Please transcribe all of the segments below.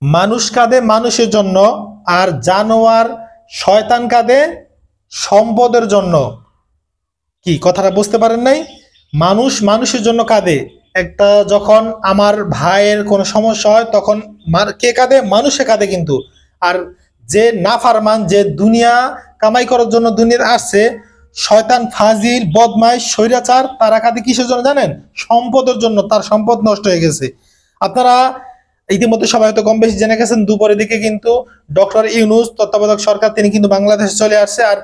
মানুষ কাঁদে মানুষের জন্য, আর জানোয়ার শয়তান কাঁদে সম্পদের জন্য। কি কথাটা বুঝতে পারেন নাই? মানুষ মানুষের জন্য কাঁদে। একটা যখন আমার ভাইয়ের কোনো সমস্যা হয় তখন কে কাঁদে? মানুষে কাঁদে কিন্তু। আর যে নাফারমান, যে দুনিয়া কামাই করার জন্য দুনিয়ার আসছে, শয়তান, ফাজিল, বদমাইশ, স্বৈরাচার, তারা কাঁদে কিসের জন্য জানেন? সম্পদের জন্য। তার সম্পদ নষ্ট হয়ে গেছে। আপনারা ইতিমধ্যে সবাই হয়তো কম বেশি জেনে গেছেন, দুপুরের দিকে কিন্তু ডক্টর ইউনূস তত্ত্বাবধায়ক সরকার তিনি কিন্তু বাংলাদেশে চলে আসছে। আর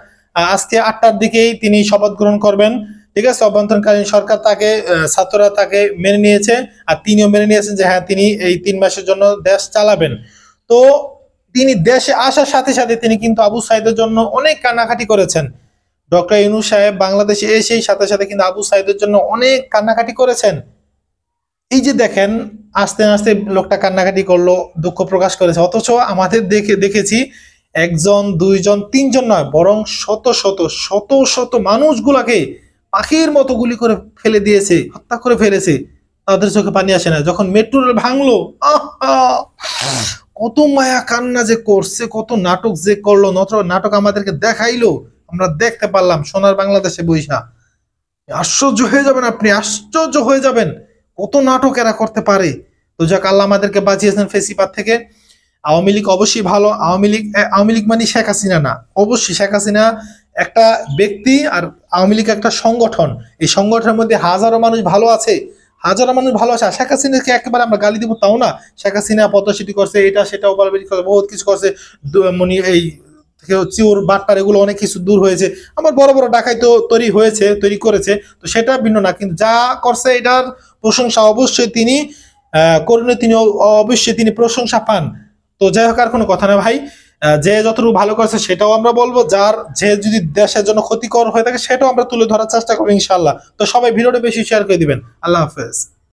আজকে 8টার দিকেই তিনি শপথ গ্রহণ করবেন। ঠিক আছে, অভ্যন্তরীণকালীন সরকার তাকে, ছাত্ররা তাকে মেনে নিয়েছে, আর তিনিও মেনে নিয়েছেন যে হ্যাঁ, তিনি এই 3 মাসের জন্য দেশ চালাবেন। তো তিনি দেশে আসার সাথে সাথে তিনি কিন্তু আবু সাইদের জন্য অনেক কান্নাকাটি করেছেন। ডক্টর ইউনূস সাহেব বাংলাদেশে এসেই সাথে সাথে কিন্তু আবু সাইদের জন্য অনেক কান্নাকাটি করেছেন। এই যে দেখেন, আস্তে আস্তে লোকটা কান্নাকাটি করলো, দুঃখ প্রকাশ করেছে, অথচ আমাদের দেখেছি একজন, দুইজন, তিনজন নয়, বরং শত শত শত শত মানুষগুলাকে পাখির মতো গুলি করে ফেলে দিয়েছে, হত্যা করে ফেলেছে। তাদের চোখে পানি আসে না। যখন মেট্রো রেল ভাঙলো, কত মায়া কান্না যে করছে, কত নাটক যে করলো, নাটক আমাদেরকে দেখাইলো, আমরা দেখতে পারলাম সোনার বাংলাদেশে বৈশা। আশ্চর্য হয়ে যাবেন, আপনি আশ্চর্য হয়ে যাবেন কত নাটক এরা করতে পারে। তো যাক, আল্লাহ আমাদেরকে বাঁচিয়েছেন ফেসিবাদ থেকে। আওয়ামী লীগ অবশ্যই ভালো। আওয়ামী লীগ মানে শেখ হাসিনা না, অবশ্যই শেখ হাসিনা একটা ব্যক্তি, আর আওয়ামী লীগ একটা সংগঠন। এই সংগঠনের মধ্যে হাজারো মানুষ ভালো আছে, হাজারো মানুষ ভালো আছে। শেখ হাসিনাকে একেবারে আমরা গালি দিব তাও না। শেখ হাসিনা পদ্মাসিটি করছে, এটা সেটা ওভারব্রিজ করছে, বহুত কিছু করছে। মানে এই চিওর বাটপার এগুলো অনেক কিছু দূর হয়েছে। আমার বড় বড় ডাকাই তো তৈরি করেছে, তো সেটা ভিন্ন না। কিন্তু যা করছে এটার প্রশংসা অবশ্যই তিনি করুন, তিনি অবশ্যই তিনি প্রশংসা পান। তো যাই হোক, আর কোনো কথা না ভাই। যে যতটুকু ভালো করছে সেটাও আমরা বলবো, যে যদি দেশের জন্য ক্ষতিকর হয়ে থাকে সেটাও আমরা তুলে ধরার চেষ্টা করবো ইনশাল্লাহ। তো সবাই ভিডিওটা বেশি শেয়ার করে দিবেন। আল্লাহ হাফেজ।